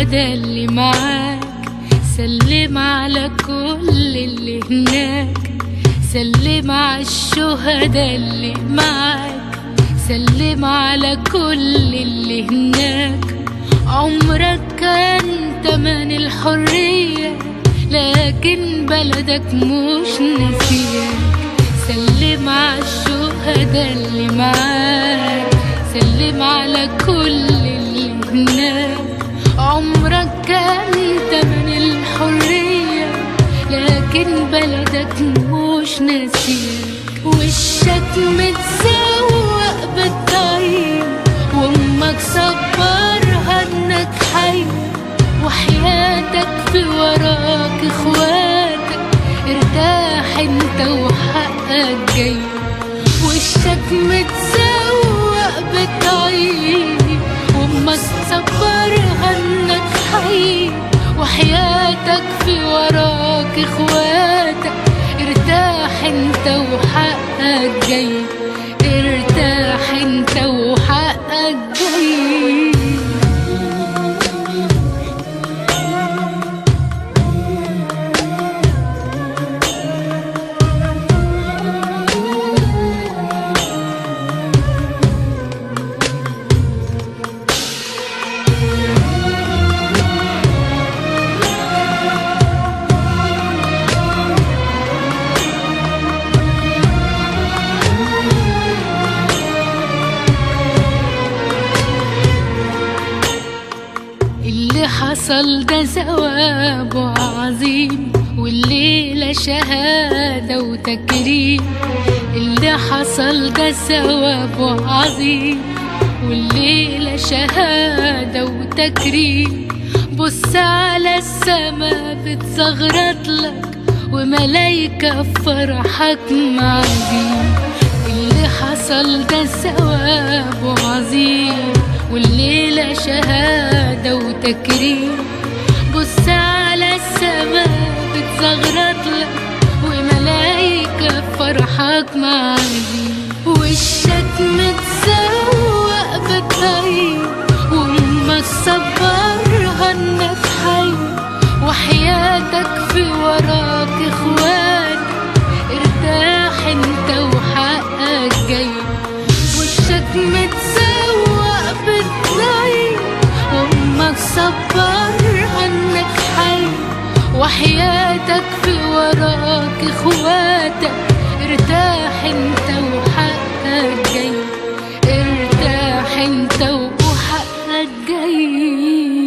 الشهداء اللي معاك، سلم على كل اللي هناك. سلم على الشهداء اللي معاك، سلم على كل اللي هناك. عمرك كان تمن الحرية، لكن بلدك مش ناسياك. سلم على الشهداء اللي معاك، سلم على كل اللي هناك. عمرك كان تمن الحرية، لكن بلدك مش ناسياك. وشك متسوق بالطيب، وامك صبرها انك حي، وحياتك في وراك اخواتك. ارتاح انت وحقك جاي. وشك متسوق بالطيب، وامك صبرها انك حي، وحياتك في وراك اخواتك. ارتاح انت وحقك جاي، ارتاح انت وحقك جاي. اللي حصل ده ثوابه عظيم، والليلة شهادة وتكريم. اللي حصل ده ثوابه عظيم، والليلة شهادة وتكريم. بص على السما بتزغرط لك، وملايكة في فرحك معزين. اللي حصل ده ثوابه عظيم، والليلة شهادة وتكريم. بص على السما بتزغرط لك، وملايكة فرحك معزين. وشك متسوق بالطيب، وامك صبرها انك حي، وحياتك في وراك اخواتك. ارتاح انت وحقك جاي. وشك متسوق بالطيب، وامك صبرها انك حي، وحياتك في وراك اخواتك. ارتاح انت وحقك جاي، ارتاح انت وحقك جاي.